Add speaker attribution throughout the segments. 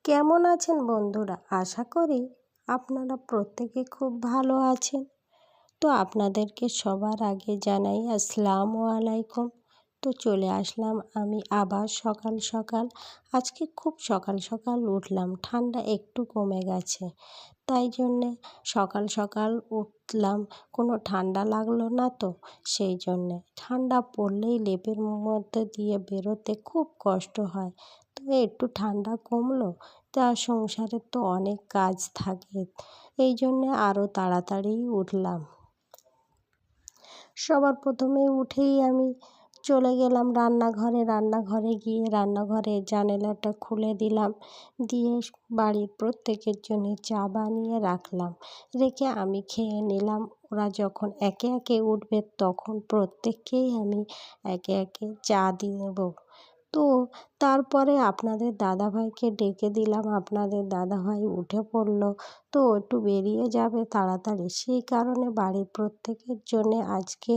Speaker 1: কেমন আছেন বন্ধুরা? আশা করি আপনারা প্রত্যেকে খুব ভালো আছেন। তো আপনাদেরকে সবার আগে জানাই আসসালামু আলাইকুম। তো চলে আসলাম আমি আবার সকাল সকাল। আজকে খুব সকাল সকাল উঠলাম, ঠান্ডা একটু কমে গেছে, তাই জন্যে সকাল সকাল উঠলাম। কোনো ঠান্ডা লাগলো না তো, সেই জন্যে। ঠান্ডা পড়লেই লেপের মধ্যে দিয়ে বেরোতে খুব কষ্ট হয়। তো একটু ঠান্ডা কমলো, তা সংসারের তো অনেক কাজ থাকে, এই জন্যে আরও তাড়াতাড়ি উঠলাম। সবার প্রথমে উঠেই আমি চলে গেলাম রান্নাঘরে গিয়ে রান্নাঘরের জানালাটা খুলে দিলাম, দিয়ে বাড়ির প্রত্যেকের জন্য চা বানিয়ে রাখলাম, রেখে আমি খেয়ে নিলাম। ওরা যখন একে একে উঠবে তখন প্রত্যেককেই আমি একে একে চা দিয়ে দেবো। তো তারপরে আপনাদের দাদাভাইকে ডেকে দিলাম, আপনাদের দাদাভাই উঠে পড়ল। তো একটু বেরিয়ে যাবে তাড়াতাড়ি, সেই কারণে বাড়ির প্রত্যেকের জন্যে আজকে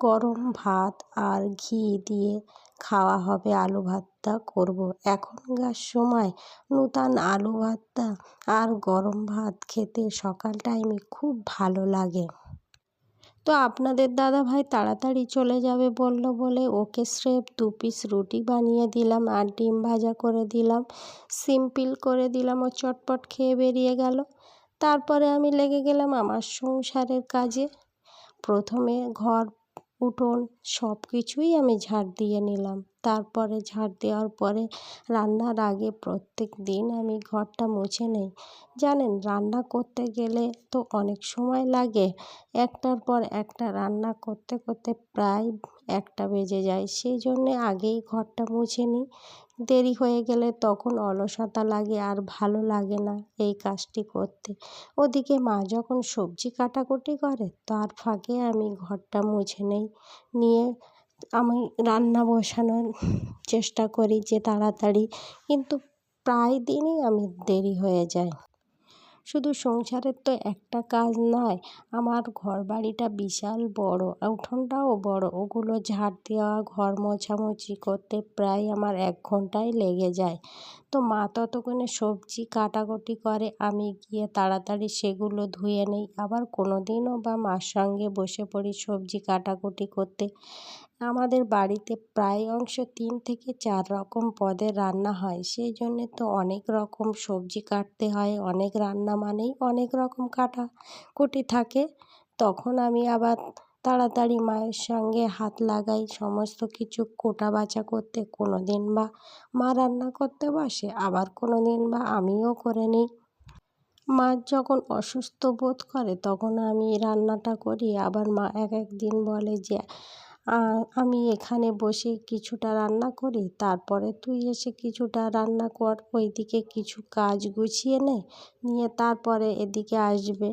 Speaker 1: গরম ভাত আর ঘি দিয়ে খাওয়া হবে, আলু ভর্তা করব। এখনকার সময় নূতন আলু ভর্তা আর গরম ভাত খেতে সকাল টাইমে খুব ভালো লাগে। তো আপনাদের দাদাভাই তাড়াতাড়ি চলে যাবে বলল বলে ওকে স্রেফ 2 পিস রুটি বানিয়ে দিলাম আর ডিম ভাজা করে দিলাম, সিম্পল করে দিলাম। ও চটপট খেয়ে বেরিয়ে গেল। তারপরে আমি লেগে গেলাম আমার সংসারের কাজে। প্রথমে ঘর, উঠোন সব কিছুই আমি ঝাড় দিয়ে নিলাম। তারপরে ঝাড় দেওয়ার পরে রান্নার আগে প্রত্যেক দিন আমি ঘরটা মুছে নেই। জানেন, রান্না করতে গেলে তো অনেক সময় লাগে, একটার পর একটা রান্না করতে করতে প্রায় 1টা বেজে যায়। সেই জন্যে আগেই ঘরটা মুছে নিই। দেরি হয়ে গেলে তখন অলসতা লাগে আর ভালো লাগে না এই কাজটি করতে। ওদিকে মা যখন সবজি কাটাকুটি করে তার ফাঁকে আমি ঘরটা মুছে নেই, নিয়ে আমি রান্না বসানোর চেষ্টা করি যে তাড়াতাড়ি, কিন্তু প্রায় দিনই আমি দেরি হয়ে যায়। শুধু সংসারের তো একটা কাজ নয়, আমার ঘরবাড়িটা বিশাল বড়, উঠোনটাও বড়। ওগুলো ঝাড় দেওয়া, ঘর মোছামুছি করতে প্রায় আমার 1 ঘন্টাই লেগে যায়। তো মা ততক্ষণে সবজি কাটাকুটি করে, আমি গিয়ে তাড়াতাড়ি সেগুলো ধুয়ে নেই। আবার কোনো দিনও বা মার সঙ্গে বসে পড়ি সবজি কাটাকুটি করতে। আমাদের বাড়িতে প্রায় অংশ 3 থেকে 4 রকম পদের রান্না হয়, সেই জন্যে তো অনেক রকম সবজি কাটতে হয়। অনেক রান্না মানেই অনেক রকম কাটাকুটি থাকে। তখন আমি আবার তাড়াতাড়ি মায়ের সঙ্গে হাত লাগাই সমস্ত কিছু কোটা বাছা করতে। কোনো দিন বা মা রান্না করতে বসে, আবার কোনো দিন বা আমিও করে নিই। মা যখন অসুস্থ বোধ করে তখন আমি রান্নাটা করি। আবার মা এক এক দিন বলে যে আমি এখানে বসে কিছুটা রান্না করি, তারপরে তুই এসে কিছুটা রান্না কর, ওইদিকে কিছু কাজ গুছিয়ে নিয়ে তারপরে এদিকে আসবে।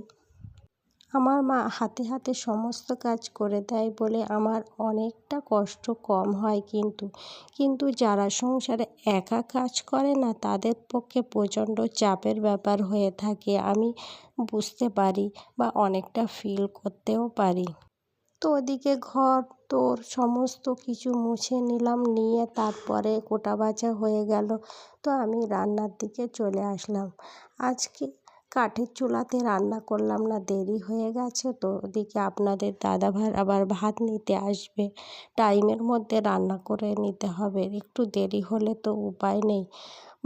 Speaker 1: আমার মা হাতে হাতে সমস্ত কাজ করে দেয় বলে আমার অনেকটা কষ্ট কম হয়। কিন্তু যারা সংসারে একা কাজ করে না, তাদের পক্ষে প্রচণ্ড চাপের ব্যাপার হয়ে থাকে, আমি বুঝতে পারি বা অনেকটা ফিল করতেও পারি। তো ওদিকে ঘর তোর সমস্ত কিছু মুছে নিলাম, নিয়ে তারপরে কোটা বাছা হয়ে গেল। তো আমি রান্নার দিকে চলে আসলাম। আজকে কাঠের চুলাতে রান্না করলাম না, দেরি হয়ে গেছে। তো ওদিকে আপনাদের দাদাভাই আবার ভাত নিতে আসবে, টাইমের মধ্যে রান্না করে নিতে হবে, একটু দেরি হলে তো উপায় নেই।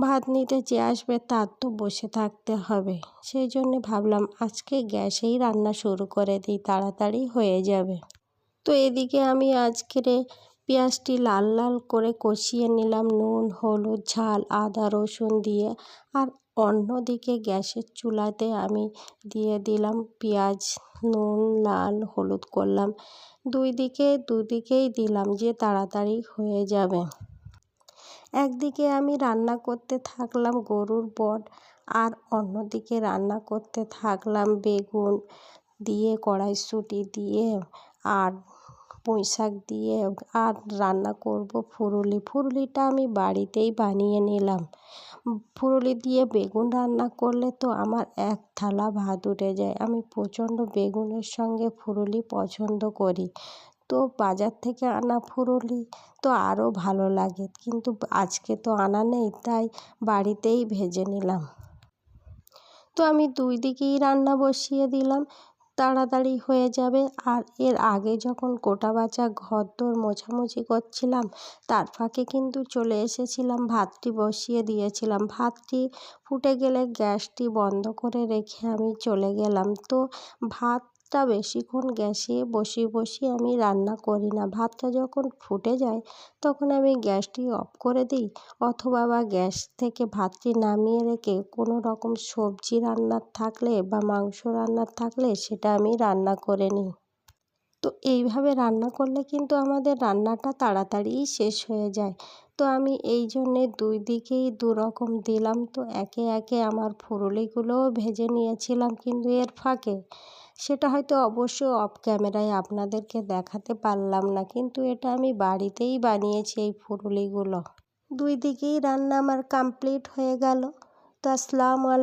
Speaker 1: ভাত নিতে যে আসবে তার তো বসে থাকতে হবে, সেই জন্যে ভাবলাম আজকে গ্যাসেই রান্না শুরু করে দিই, তাড়াতাড়ি হয়ে যাবে। তো এদিকে আমি আজকেরে পেঁয়াজটি লাল লাল করে কষিয়ে নিলাম নুন, হলুদ, ঝাল, আদা, রসুন দিয়ে। আর অন্যদিকে গ্যাসের চুলাতে আমি দিয়ে দিলাম পেঁয়াজ, নুন, লাল, হলুদ করলাম। দুদিকেই দিলাম যে তাড়াতাড়ি হয়ে যাবে। একদিকে আমি রান্না করতে থাকলাম গরুর বট, আর অন্যদিকে রান্না করতে থাকলাম বেগুন দিয়ে, কড়াইশুঁটি দিয়ে আর পুঁইশাক দিয়ে। আর রান্না করব ফুরুলি। ফুরুলিটা আমি বাড়িতেই বানিয়ে নিলাম। ফুরুলি দিয়ে বেগুন রান্না করলে তো আমার 1 থালা ভাত উঠে যায়। আমি প্রচণ্ড বেগুনের সঙ্গে ফুরুলি পছন্দ করি। তো বাজার থেকে আনা ফুলুরি তো আরও ভালো লাগে, কিন্তু আজকে তো আনা নেই, তাই বাড়িতেই ভেজে নিলাম। তো আমি দুই দিকেই রান্না বসিয়ে দিলাম, তাড়াতাড়ি হয়ে যাবে। আর এর আগে যখন কোটা বাছা ঘরদোর মোছামুছি করছিলাম, তার ফাঁকে কিন্তু চলে এসেছিলাম, ভাতটি বসিয়ে দিয়েছিলাম। ভাতটি ফুটে গেলে গ্যাসটি বন্ধ করে রেখে আমি চলে গেলাম। তো ভাতটা বেশিক্ষণ গ্যাসে বসিয়ে আমি রান্না করি না। ভাতটা যখন ফুটে যায় তখন আমি গ্যাসটি অফ করে দিই, অথবা গ্যাস থেকে ভাতটি নামিয়ে রেখে কোনো রকম সবজি রান্নার থাকলে বা মাংস রান্নার থাকলে সেটা আমি রান্না করে নিই। তো এইভাবে রান্না করলে কিন্তু আমাদের রান্নাটা তাড়াতাড়িই শেষ হয়ে যায়। তো আমি এই জন্যে দুই দিকেই দুরকম দিলাম। তো একে একে আমার ফুলুরিগুলোও ভেজে নিয়েছিলাম, কিন্তু এর ফাঁকে সেটা হয়তো অবশ্য অফ ক্যামেরায় আপনাদেরকে দেখাতে পারলাম না, কিন্তু এটা আমি বাড়িতেই বানিয়েছি এই ফুলুরিগুলো। দুই দিকেই রান্না আমার কমপ্লিট হয়ে গেল। তো আসসালামু আলাইকুম।